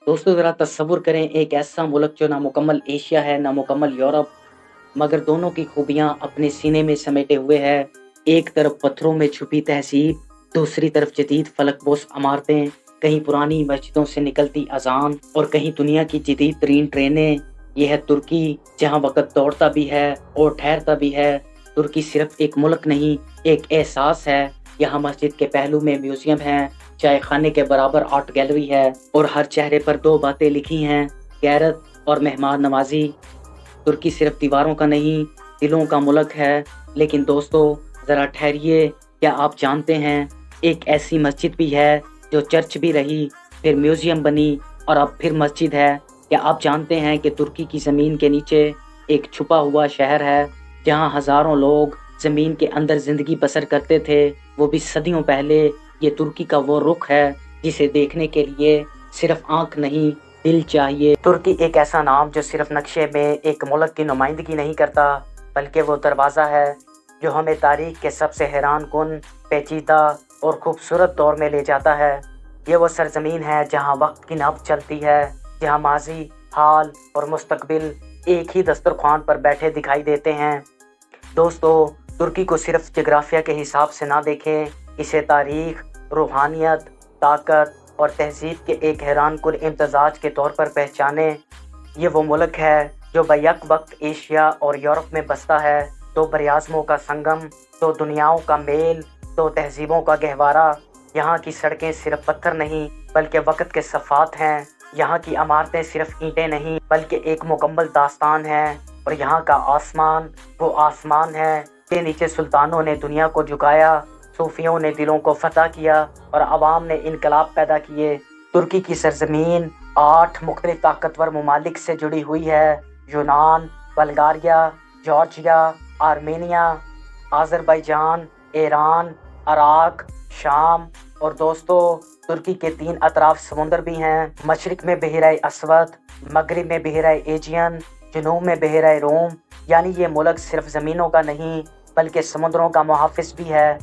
दोस्तों ज़रा तस्वुर करें एक ऐसा मुल्क जो ना मुकम्मल एशिया है ना मुकम्मल यूरोप, मगर दोनों की खूबियाँ अपने सीने में समेटे हुए है। एक तरफ पत्थरों में छुपी तहजीब, दूसरी तरफ जदीद फलकपोश इमारतें, कहीं पुरानी मस्जिदों से निकलती अजान और कहीं दुनिया की जदीद तरीन ट्रेनें। ये है तुर्की, जहाँ वक़्त दौड़ता भी है और ठहरता भी है। तुर्की सिर्फ एक मुल्क नहीं, एक एहसास है। यहाँ मस्जिद के पहलू में म्यूजियम है, चाय खाने के बराबर आर्ट गैलरी है और हर चेहरे पर दो बातें लिखी हैं, गैरत और मेहमान नवाजी। तुर्की सिर्फ दीवारों का नहीं, दिलों का मुल्क है। लेकिन दोस्तों ज़रा ठहरिए, क्या आप जानते हैं एक ऐसी मस्जिद भी है जो चर्च भी रही, फिर म्यूजियम बनी और अब फिर मस्जिद है। क्या आप जानते हैं कि तुर्की की ज़मीन के नीचे एक छुपा हुआ शहर है, जहां हज़ारों लोग ज़मीन के अंदर ज़िंदगी बसर करते थे, वो भी सदियों पहले। ये तुर्की का वो रुख है जिसे देखने के लिए सिर्फ आंख नहीं, दिल चाहिए। तुर्की एक ऐसा नाम जो सिर्फ नक्शे में एक मुल्क की नुमाइंदगी नहीं करता, बल्कि वो दरवाज़ा है जो हमें तारीख के सबसे हैरान कुन, पेचीदा और खूबसूरत दौर में ले जाता है। ये वो सरजमीन है जहाँ वक्त की नब्ज़ चलती है, जहाँ माजी, हाल और मुस्तकबिल एक ही दस्तरख्वान पर बैठे दिखाई देते हैं। दोस्तों तुर्की को सिर्फ जोग्राफिया के हिसाब से ना देखें, इसे तारीख, रूहानियत, ताकत और तहजीब के एक हैरान कुन इम्तजाज के तौर पर पहचाने। ये वो मुल्क है जो बैक वक्त एशिया और यूरोप में बसता है, दो बरियाज़मों का संगम, दो दुनियाओं का मेल, दो तहजीबों का गहवारा। यहाँ की सड़कें सिर्फ पत्थर नहीं बल्कि वक्त के सफ़ात हैं। यहाँ की इमारतें सिर्फ ईंटें नहीं बल्कि एक मुकम्मल दास्तान है। और यहाँ का आसमान वो आसमान है के नीचे सुल्तानों ने दुनिया को झुकाया, सूफियों ने दिलों को फतह किया और अवाम ने इनकलाब पैदा किए। तुर्की की सरजमीन 8 मुख्तलिफ ताकतवर ममालिक से जुड़ी हुई है, यूनान, Bulgaria, Georgia, Armenia, Azerbaijan, Iran, Iraq, शाम। और दोस्तों तुर्की के 3 अतराफ समुंदर भी हैं, मशरिक में बहरा असवद, मगरिब में बहरा एजियन, जनूब में बहरा रोम। यानी ये मुल्क सिर्फ ज़मीनों का नहीं बल्कि समुद्रों का मुहाफ़िज़ भी है।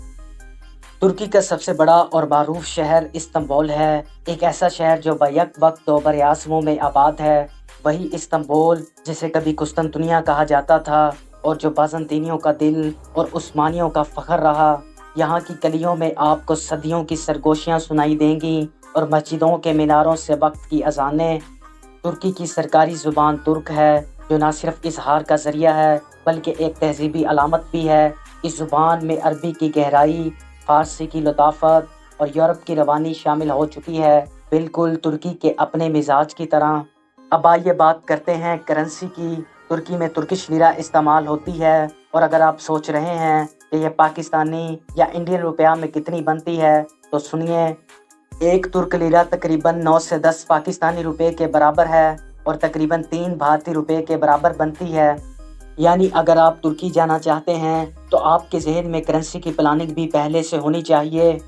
तुर्की का सबसे बड़ा और मारूफ शहर इस्तांबुल है, एक ऐसा शहर जो बैक वक्त दो बरियाज़मों में आबाद है। वही इस्तांबुल जिसे कभी कुस्तुनतुनिया कहा जाता था और जो बाज़ंतीनियों का दिल और उस्मानियों का फ़ख्र रहा। यहाँ की गलियों में आपको सदियों की सरगोशियाँ सुनाई देंगी और मस्जिदों के मीनारों से वक्त की अज़ानें। तुर्की की सरकारी ज़ुबान तुर्क है, जो ना सिर्फ इजहार का ज़रिया है बल्कि एक तहजीबी अलामत भी है। इस ज़ुबान में अरबी की गहराई, फ़ारसी की लताफ़त और यूरोप की रवानी शामिल हो चुकी है, बिल्कुल तुर्की के अपने मिजाज की तरह। अब आइए बात करते हैं करेंसी की। तुर्की में तुर्किश लिरा इस्तेमाल होती है और अगर आप सोच रहे हैं कि यह पाकिस्तानी या इंडियन रुपया में कितनी बनती है तो सुनिए, एक तुर्क लिरा तकरीबन 9 से 10 पाकिस्तानी रुपए के बराबर है और तकरीबन 3 भारतीय रुपए के बराबर बनती है। यानी अगर आप तुर्की जाना चाहते हैं तो आपके जहन में करेंसी की प्लानिंग भी पहले से होनी चाहिए।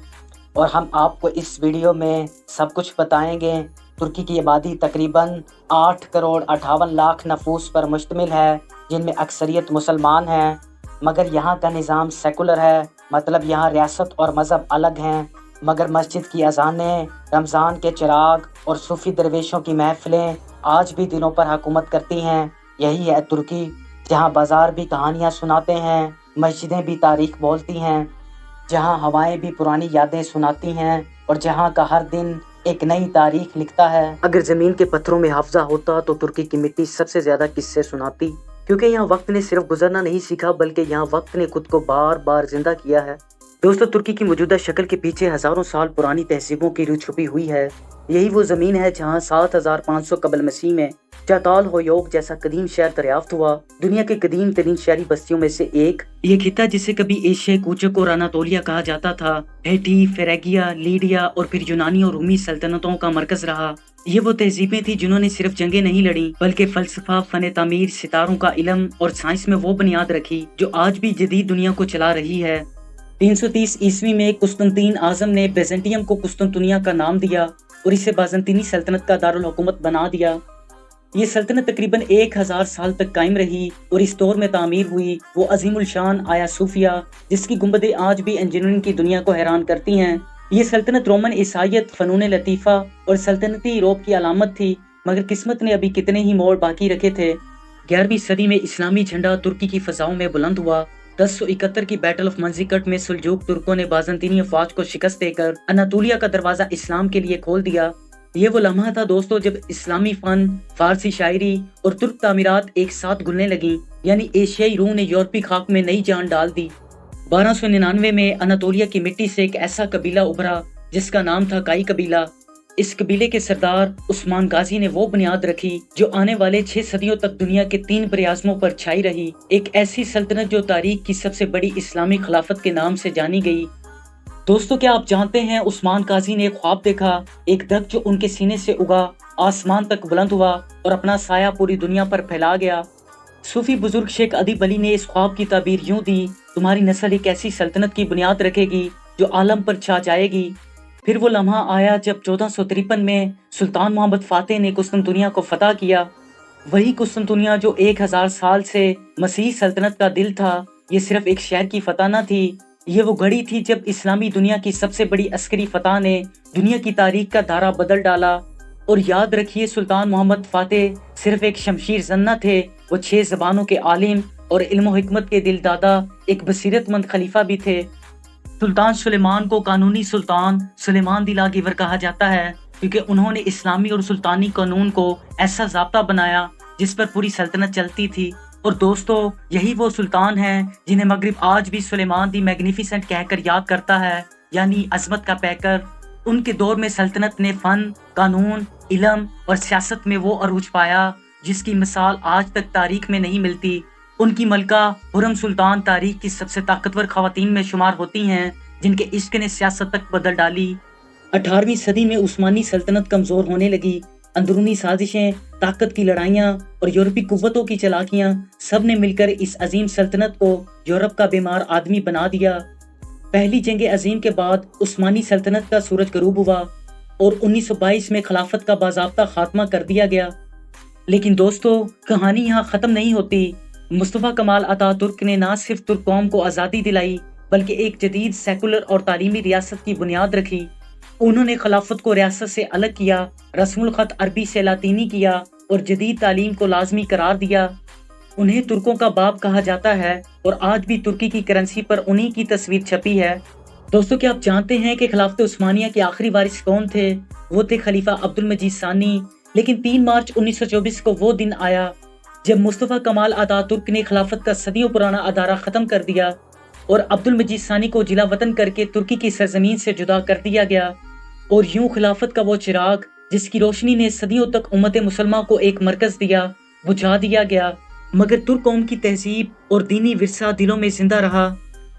और हम आपको इस वीडियो में सब कुछ बताएंगे। तुर्की की आबादी तकरीबन 8 करोड़ 58 लाख नफूस पर मुश्तमिल है, जिनमें अक्सरियत मुसलमान हैं, मगर यहाँ का निज़ाम सेकुलर है, मतलब यहाँ रियासत और मज़हब अलग हैं। मगर मस्जिद की अज़ानें, रमज़ान के चिराग और सूफ़ी दरवेशों की महफ़िलें आज भी दिलों पर हुकूमत करती हैं। यही है तुर्की, जहाँ बाज़ार भी कहानियाँ सुनाते हैं, मस्जिदें भी तारीख बोलती हैं, जहाँ हवाएं भी पुरानी यादें सुनाती हैं और जहाँ का हर दिन एक नई तारीख लिखता है। अगर ज़मीन के पत्थरों में हाफ़ज़ा होता तो तुर्की की मिट्टी सबसे ज़्यादा किस्से सुनाती, क्योंकि यहाँ वक्त ने सिर्फ गुजरना नहीं सीखा बल्कि यहाँ वक्त ने खुद को बार बार जिंदा किया है। दोस्तों तुर्की की मौजूदा शक्ल के पीछे हज़ारों साल पुरानी तहजीबों की रूह छुपी हुई है। यही वो ज़मीन है जहाँ 7500 कबल मसीह में चाताल होयोग जैसा कदीम शहर दरियाफ्त हुआ, दुनिया के कदीम तरीन शहरी बस्तियों में से एक। ये खिता जिसे कभी एशिया कूचक और अनातोलिया कहा जाता था, हेटी, फेरेगिया, लीडिया और फिर यूनानी और रूमी सल्तनतों का मरकज रहा। ये वो तहजीबें थी जिन्होंने सिर्फ जंगें नहीं लड़ी बल्कि फलसफा, फन तामीर, सितारों का इल्म और साइंस में वो बुनियाद रखी जो आज भी जदीद दुनिया को चला रही है। 330 ईस्वी में कुस्तुनतीन आजम ने बेज़ेंटियम को कुस्तुनतुनिया का नाम दिया और इसे बाज़ंतीनी सल्तनत का दारुल हुकूमत बना दिया। ये सल्तनत तकरीबन 1000 साल तक कायम रही और इस दौर में तामीर हुई वो अजीमुल शान आया सूफिया, जिसकी गुंबदें आज भी इंजीनियरिंग की दुनिया को हैरान करती हैं। ये सल्तनत रोमन ईसाइयत, फनून लतीफ़ा और सल्तनती यूरोप की अलामत थी, मगर किस्मत ने अभी कितने ही मोड़ बाकी रखे थे। 11वीं सदी में इस्लामी झंडा तुर्की की फ़ज़ाओं में बुलंद हुआ। 1071 की बैटल ऑफ मंजिकट में सुलजूक तुर्कों ने बाज़ंतीनी फ़ौज को शिकस्त देकर अनातोलिया का दरवाज़ा इस्लाम के लिए खोल दिया। ये वो लम्हा था दोस्तों जब इस्लामी फ़न, फ़ारसी शायरी और तुर्क तामीरात एक साथ घुलने लगी, यानी एशियाई रूह ने यूरोपी खाक में नई जान डाल दी। 1299 में अनातोलिया की मिट्टी से एक ऐसा कबीला उभरा जिसका नाम था काई कबीला। इस कबीले के सरदार उस्मान गाजी ने वो बुनियाद रखी जो आने वाले 6 सदियों तक दुनिया के 3 बरआज़मों पर छाई रही। एक ऐसी सल्तनत जो तारीख की सबसे बड़ी इस्लामी खिलाफत के नाम से जानी गई। दोस्तों, क्या आप जानते हैं उस्मान गाजी ने एक ख्वाब देखा, एक दरख्त जो उनके सीने से उगा, आसमान तक बुलंद हुआ और अपना साया पूरी दुनिया पर फैला गया। सूफी बुजुर्ग शेख अदीब अली ने इस ख्वाब की ताबीर यूं दी, तुम्हारी नस्ल एक ऐसी सल्तनत की बुनियाद रखेगी जो आलम पर छा जाएगी। फिर वो लम्हा आया जब 1453 में सुल्तान मोहम्मद फातेह ने कुस्तुनतुनिया को फतह किया। वही कुस्तुनतुनिया जो 1000 साल से मसीही सल्तनत का दिल था। ये सिर्फ एक शहर की फतह न थी, ये वो घड़ी थी जब इस्लामी दुनिया की सबसे बड़ी अस्करी फतह ने दुनिया की तारीख का धारा बदल डाला। और याद रखिए, सुल्तान मोहम्मद फातेह सिर्फ एक शमशीर जन न थे, वो 6 ज़बानों के आलिम और इल्म हिकमत के दिलदादा एक बसीरतमंद खलीफा भी थे। सुल्तान सुलेमान को कानूनी सुल्तान सुलेमान दी लॉगिवर कहा जाता है, क्योंकि उन्होंने इस्लामी और सुल्तानी कानून को ऐसा ज़ाब्ता बनाया जिस पर पूरी सल्तनत चलती थी। और दोस्तों, यही वो सुल्तान हैं जिन्हें मगरिब आज भी सुलेमान दी मैग्निफिसेंट कहकर याद करता है, यानी अजमत का पैकर। उनके दौर में सल्तनत ने फन, कानून, इल्म और सियासत में वो अरूज पाया जिसकी मिसाल आज तक तारीख में नहीं मिलती। उनकी मलका हुरम सुल्तान तारीख की सबसे ताकतवर खवातीन में शुमार होती हैं, जिनके इश्क ने सियासत तक बदल डाली। 18वीं सदी में उस्मानी सल्तनत कमजोर होने लगी। अंदरूनी साजिशें, ताकत की लड़ाइयाँ और यूरोपी कुव्वतों की चालाकियाँ सब ने मिलकर इस अजीम सल्तनत को यूरोप का बीमार आदमी बना दिया। पहली जंग अजीम के बाद उस्मानी सल्तनत का सूरज गरूब हुआ और 1922 में खिलाफत का बाज़ाब्ता खात्मा कर दिया गया। लेकिन दोस्तों, कहानी यहाँ ख़त्म नहीं होती। मुस्तफ़ा कमाल अतातुर्क ने ना सिर्फ तुर्क कौम को आज़ादी दिलाई, बल्कि एक जदीद सेकुलर और तालीमी रियासत की बुनियाद रखी। उन्होंने खिलाफत को रियासत से अलग किया, रस्मुल ख़त अरबी से लातीनी किया और जदीद तालीम को लाजमी करार दिया। उन्हें तुर्कों का बाप कहा जाता है और आज भी तुर्की की करेंसी पर उन्हीं की तस्वीर छपी है। दोस्तों, क्या आप जानते हैं कि खिलाफत उस्मानिया के आखिरी वारिस कौन थे? वो थे खलीफा अब्दुल मजीद सानी। लेकिन 3 मार्च 1924 को वो दिन आया जब मुस्तफ़ा कमाल अतातुर्क ने खिलाफत का सदियों पुराना अदारा ख़त्म कर दिया और अब्दुल मजीद सानी को जिला वतन करके तुर्की की सरजमीन से जुदा कर दिया गया। और यूं खिलाफत का वो चिराग जिसकी रोशनी ने सदियों तक उम्मत मुसलमान को एक मरकज दिया, बुझा दिया गया। मगर तुर्क कौम की तहजीब और दीनी विरसा दिलों में जिंदा रहा।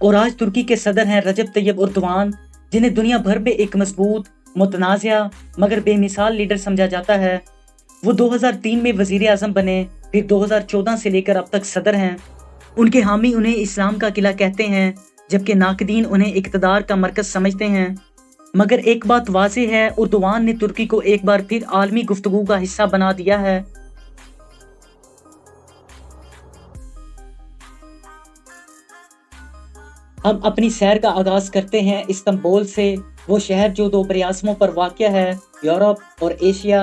और आज तुर्की के सदर हैं रजब तैयब उर्दवान, जिन्हें दुनिया भर में एक मजबूत, मुतनाज़िया मगर बेमिसाल लीडर समझा जाता है। वो 2003 में वजीर आज़म बने, फिर 2014 से लेकर अब तक सदर हैं। उनके हामी उन्हें इस्लाम का किला कहते हैं, जबकि नाकदीन उन्हें इक़्तिदार का मरकज समझते हैं। मगर एक बात वाज़ेह है, उर्दवान ने तुर्की को एक बार फिर आलमी गुफ्तगू का हिस्सा बना दिया है। हम अपनी सैर का आगाज करते हैं इस्तांबुल से, वो शहर जो 2 बरआज़मों पर वाक़या है, यूरोप और एशिया।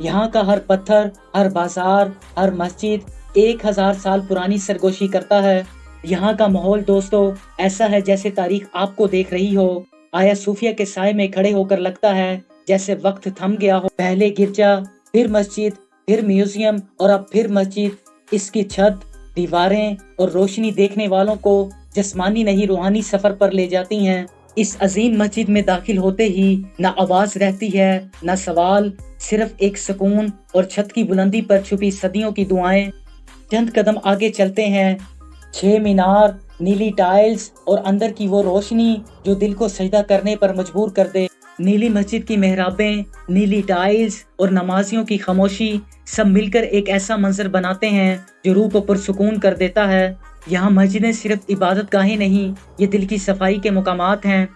यहाँ का हर पत्थर, हर बाजार, हर मस्जिद 1000 साल पुरानी सरगोशी करता है। यहाँ का माहौल दोस्तों ऐसा है जैसे तारीख आपको देख रही हो। आया सूफिया के साए में खड़े होकर लगता है जैसे वक्त थम गया हो। पहले गिरजा, फिर मस्जिद, फिर म्यूजियम और अब फिर मस्जिद। इसकी छत, दीवारें और रोशनी देखने वालों को जिस्मानी नहीं रूहानी सफर पर ले जाती हैं। इस अजीम मस्जिद में दाखिल होते ही ना आवाज रहती है, ना सवाल, सिर्फ एक सुकून और छत की बुलंदी पर छुपी सदियों की दुआएं। चंद कदम आगे चलते हैं, 6 मीनार, नीली टाइल्स और अंदर की वो रोशनी जो दिल को सजदा करने पर मजबूर कर दे। नीली मस्जिद की मेहराबें, नीली टाइल्स और नमाजियों की खामोशी सब मिलकर एक ऐसा मंजर बनाते हैं जो रूह को पुरसुकून कर देता है। यहाँ मस्जिदें सिर्फ इबादत गाहें नहीं, ये दिल की सफाई के मुकामात हैं।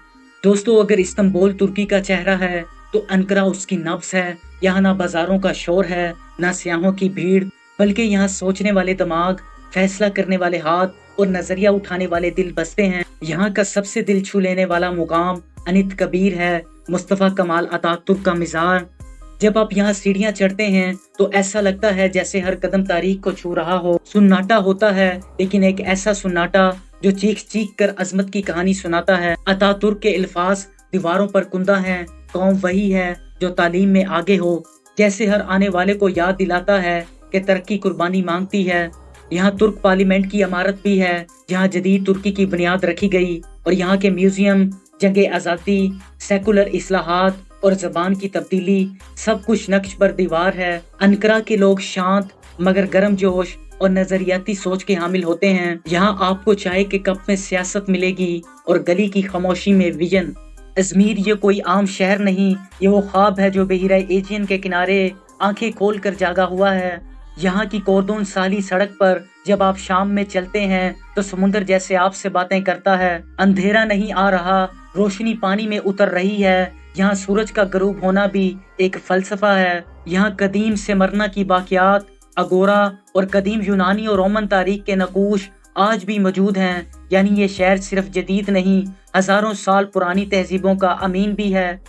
दोस्तों, अगर इस्तांबुल तुर्की का चेहरा है तो अंकारा उसकी नब्ज़ है। यहाँ ना बाजारों का शोर है, ना सियाहों की भीड़, बल्कि यहाँ सोचने वाले दिमाग, फैसला करने वाले हाथ और नजरिया उठाने वाले दिल बसते हैं। यहाँ का सबसे दिल छू लेने वाला मुकाम अनित कबीर है, मुस्तफा कमाल अतातुर्क का मिज़ार। जब आप यहाँ सीढ़ियाँ चढ़ते हैं तो ऐसा लगता है जैसे हर कदम तारीख को छू रहा हो। सुन्नाटा होता है, लेकिन एक ऐसा सुन्नाटा जो चीख चीख कर अजमत की कहानी सुनाता है। अतातुर्क के अल्फाज दीवारों पर कुंदा है, कौम वही है जो तालीम में आगे हो, जैसे हर आने वाले को याद दिलाता है कि तरक्की कुर्बानी मांगती है। यहाँ तुर्क पार्लियामेंट की इमारत भी है जहाँ जदीद तुर्की की बुनियाद रखी गई, और यहाँ के म्यूजियम, जंगे आज़ादी, सेकुलर इस्लाहात और जबान की तब्दीली, सब कुछ नक्श पर दीवार है। अनकरा के लोग शांत मगर गर्म जोश और नजरियाती सोच के हामिल होते हैं। यहाँ आपको चाय के कप में सियासत मिलेगी और गली की खामोशी में विजन। अजमेर ये कोई आम शहर नहीं, ये वो ख्वाब है जो बहिरा एजियन के किनारे आंखें खोल कर जागा हुआ है। यहाँ की कोर्दोन साली सड़क पर जब आप शाम में चलते हैं तो समुद्र जैसे आपसे बातें करता है। अंधेरा नहीं आ रहा, रोशनी पानी में उतर रही है। यहाँ सूरज का गरूब होना भी एक फलसफा है। यहाँ कदीम से मरना की बाकियात, अगोरा और कदीम यूनानी और रोमन तारीख के नकूश आज भी मौजूद हैं। यानी ये शहर सिर्फ जदीद नहीं, हजारों साल पुरानी तहजीबों का अमीन भी है।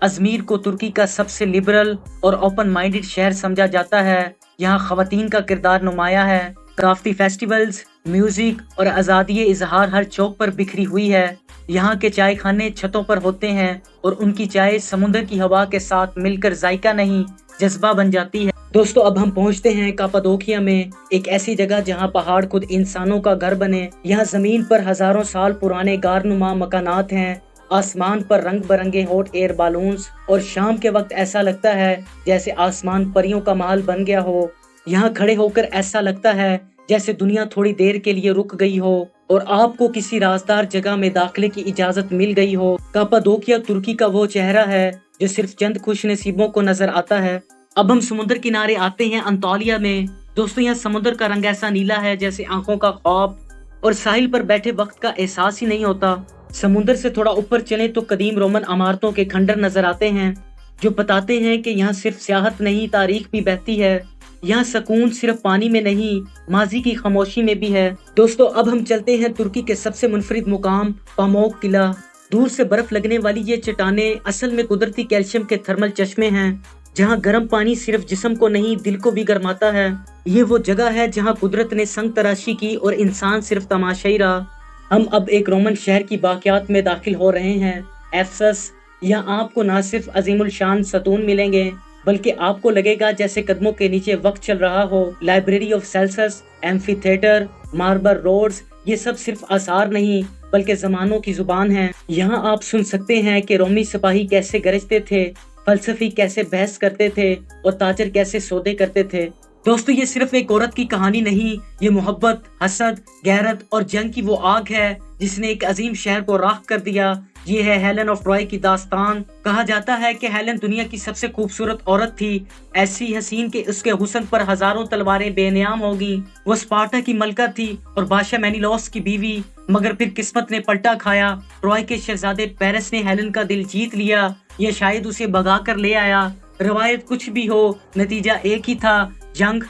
अजमेर को तुर्की का सबसे लिबरल और ओपन माइंडेड शहर समझा जाता है। यहाँ खवातीन का किरदार नुमाया है। क्राफ्टी फेस्टिवल्स, म्यूजिक और आज़ादी इजहार हर चौक पर बिखरी हुई है। यहाँ के चाय खाने छतों पर होते हैं और उनकी चाय समुद्र की हवा के साथ मिलकर जायका नहीं, जज्बा बन जाती है। दोस्तों, अब हम पहुँचते हैं कापाडोकिया में, एक ऐसी जगह जहाँ पहाड़ खुद इंसानों का घर बने। यहाँ जमीन पर हजारों साल पुराने गारनुमा मकानात हैं, आसमान पर रंग बिरंगे हॉट एयर बालून्स, और शाम के वक्त ऐसा लगता है जैसे आसमान परियों का महल बन गया हो। यहाँ खड़े होकर ऐसा लगता है जैसे दुनिया थोड़ी देर के लिए रुक गई हो और आपको किसी राजदार जगह में दाखिले की इजाजत मिल गई हो। कापाडोकिया तुर्की का वो चेहरा है जो सिर्फ चंद खुश नसीबों को नजर आता है। अब हम समुद्र किनारे आते हैं अंतालिया में। दोस्तों, यहाँ समुद्र का रंग ऐसा नीला है जैसे आंखों का ख्वाब, और साहिल पर बैठे वक्त का एहसास ही नहीं होता। समुद्र से थोड़ा ऊपर चले तो कदीम रोमन इमारतों के खंडर नजर आते हैं जो बताते हैं कि यहाँ सिर्फ सियाहत नहीं, तारीख भी बहती है। यहाँ सुकून सिर्फ पानी में नहीं, माजी की खामोशी में भी है। दोस्तों, अब हम चलते हैं तुर्की के सबसे मुनफरिद मुकाम पामुक किला। दूर से बर्फ लगने वाली ये चट्टानें असल में कुदरती कैल्शियम के थर्मल चश्मे हैं, जहाँ गर्म पानी सिर्फ जिस्म को नहीं, दिल को भी गरमाता है। ये वो जगह है जहाँ कुदरत ने संग तराशी की और इंसान सिर्फ तमाशाई रहा। हम अब एक रोमन शहर की बाकियात में दाखिल हो रहे हैं, एफेसस। यहाँ आपको न सिर्फ अजीमुल शान सतून मिलेंगे, बल्कि आपको लगेगा जैसे कदमों के नीचे वक्त चल रहा हो। Library of Celsus, amphitheatre, marble roads, ये सब सिर्फ आसार नहीं बल्कि जमानों की जुबान है। यहाँ आप सुन सकते हैं कि रोमी सिपाही कैसे गरजते थे, फलसफी कैसे बहस करते थे और ताजर कैसे सौदे करते थे। दोस्तों, ये सिर्फ एक औरत की कहानी नहीं, ये मोहब्बत, हसद, गैरत और जंग की वो आग है जिसने एक अजीम शहर को राख कर दिया। ये है हेलन ऑफ ट्रॉय की दास्तान। कहा जाता है कि हेलन दुनिया की सबसे खूबसूरत औरत थी, ऐसी हसीन के उसके हुस्न पर हजारों तलवारें बेनियाम होगी। वो स्पार्टा की मलका थी और बादशाह मेनिलॉस की बीवी, मगर फिर किस्मत ने पलटा खाया। ट्रॉय के शहजादे पेरिस ने हेलन का दिल जीत लिया, या शायद उसे भगा कर ले आया। रवायत कुछ भी हो, नतीजा एक ही था, जंग।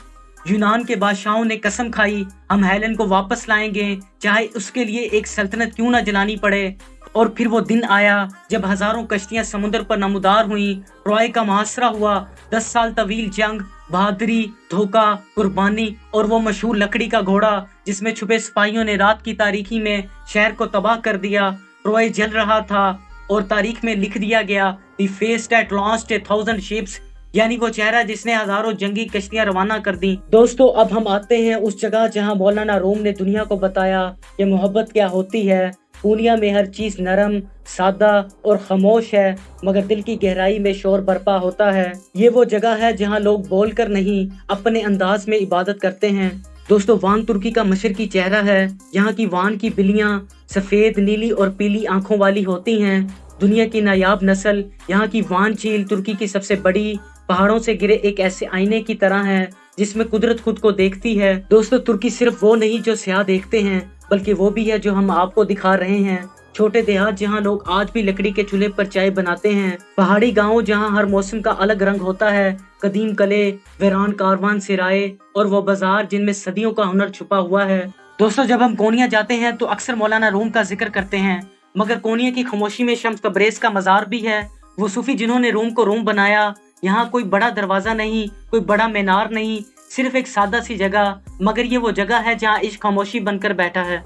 यूनान के बादशाहों ने कसम खाई, हम हेलन को वापस लाएंगे, चाहे उसके लिए एक सल्तनत क्यों न जलानी पड़े। और फिर वो दिन आया जब हजारों कश्तियां समुद्र पर नमूदार हुई। ट्रॉय का मुहासरा हुआ, 10 साल तवील जंग, बहादुरी, धोखा, कुर्बानी और वो मशहूर लकड़ी का घोड़ा जिसमें छुपे सिपाहियों ने रात की तारीकी में शहर को तबाह कर दिया। ट्रॉय जल रहा था और तारीख में लिख दिया गया, the face that launched 1000 ships, यानी वो चेहरा जिसने हजारों जंगी कश्तियां रवाना कर दी। दोस्तों, अब हम आते हैं उस जगह जहां मौलाना रूम ने दुनिया को बताया कि मोहब्बत क्या होती है। दुनिया में हर चीज नरम, सादा और खामोश है, मगर दिल की गहराई में शोर बरपा होता है। ये वो जगह है जहां लोग बोलकर नहीं, अपने अंदाज में इबादत करते हैं। दोस्तों, वान तुर्की का मशरकी चेहरा है। यहाँ की वान की बिल्लियां सफेद, नीली और पीली आंखों वाली होती हैं। दुनिया की नायाब नस्ल। यहाँ की वान झील तुर्की की सबसे बड़ी, पहाड़ों से गिरे एक ऐसे आईने की तरह है जिसमें कुदरत खुद को देखती है। दोस्तों, तुर्की सिर्फ वो नहीं जो स्याह देखते हैं, बल्कि वो भी है जो हम आपको दिखा रहे हैं। छोटे देहात जहाँ लोग आज भी लकड़ी के चूल्हे पर चाय बनाते हैं, पहाड़ी गांव जहाँ हर मौसम का अलग रंग होता है, कदीम कले, वीरान कारवान सिराए और वो बाजार जिनमें सदियों का हुनर छुपा हुआ है। दोस्तों जब हम कोनिया जाते हैं तो अक्सर मौलाना रूम का जिक्र करते हैं, मगर कोनिया की खामोशी में शम्स तबरेज का मज़ार भी है। वो सूफी जिन्होंने रूम को रूम बनाया। यहाँ कोई बड़ा दरवाजा नहीं, कोई बड़ा मीनार नहीं, सिर्फ एक सादा सी जगह, मगर ये वो जगह है जहाँ इश्क खामोशी बनकर बैठा है।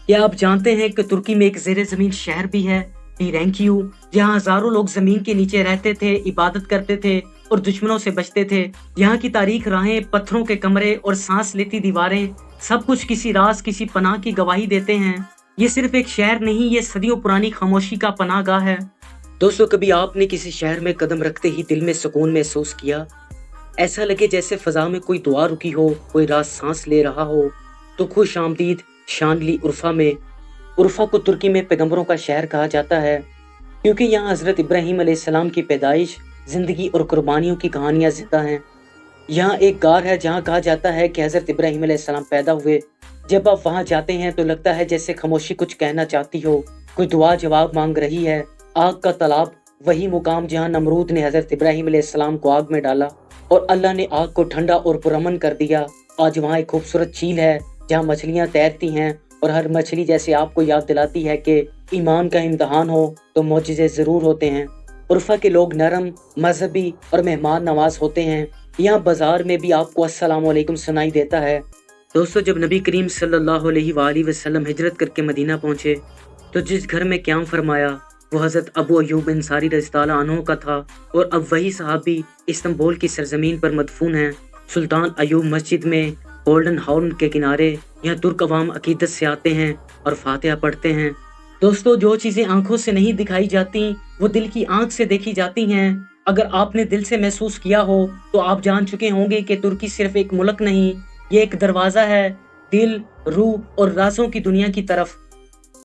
क्या आप जानते हैं कि तुर्की में एक ज़ेरे ज़मीन शहर भी है, टीरेंक्यू, जहाँ हजारों लोग जमीन के नीचे रहते थे, इबादत करते थे और दुश्मनों से बचते थे। यहाँ की तारीख राहें, पत्थरों के कमरे और सांस लेती दीवारें, सब कुछ किसी राज, किसी पनाह की गवाही देते हैं। ये सिर्फ एक शहर नहीं, ये सदियों पुरानी खामोशी का पनाहगाह है। दोस्तों कभी आपने किसी शहर में कदम रखते ही दिल में सुकून महसूस किया? ऐसा लगे जैसे फजा में कोई दुआ रुकी हो, कोई राज सांस ले रहा हो। तो खुश आमदीद शानली उर्फा में। उर्फा को तुर्की में पैगंबरों का शहर कहा जाता है, क्योंकि यहाँ हजरत इब्राहीम अलैहिस्सलाम की पैदाइश, जिंदगी और कुर्बानियों की कहानियां जिंदा हैं। यहाँ एक गार है जहाँ कहा जाता है कि हजरत इब्राहीम अलैहिस्सलाम पैदा हुए। जब आप वहाँ जाते हैं तो लगता है जैसे खामोशी कुछ कहना चाहती हो, कोई दुआ जवाब मांग रही है। आग का तालाब, वही मुकाम जहाँ नमरूद ने हजरत इब्राहीम अलैहिस्सलाम को आग में डाला और अल्लाह ने आग को ठंडा और पुरअमन कर दिया। आज वहाँ एक खूबसूरत झील है जहाँ मछलियाँ तैरती हैं और हर मछली जैसे आपको याद दिलाती है कि ईमान का इम्तहान हो तो मौजिज़े ज़रूर होते हैं। उर्फा के लोग नरम, मजहबी और मेहमान नवाज होते हैं। यहाँ बाजार में भी आपको अस्सलाम वालेकुम सुनाई देता है। दोस्तों जब नबी करीम सल्लल्लाहु अलैहि वसल्लम हिजरत करके मदीना पहुँचे तो जिस घर में क़याम फरमाया वो हज़रत अबू अय्यूब अंसारी रज़ियल्लाहु अन्हु का था, और अब वही सहाबी इस्तांबुल की सरजमीन पर मदफून हैं। सुल्तान अय्यूब मस्जिद में गोल्डन हाउन के किनारे यहाँ तुर्क अवाम अकीदत से आते हैं और फातिहा पढ़ते हैं। दोस्तों जो चीज़ें आंखों से नहीं दिखाई जाती वो दिल की आंख से देखी जाती हैं। अगर आपने दिल से महसूस किया हो तो आप जान चुके होंगे कि तुर्की सिर्फ एक मुल्क नहीं, ये एक दरवाज़ा है दिल, रूह और राज़ों की दुनिया की तरफ।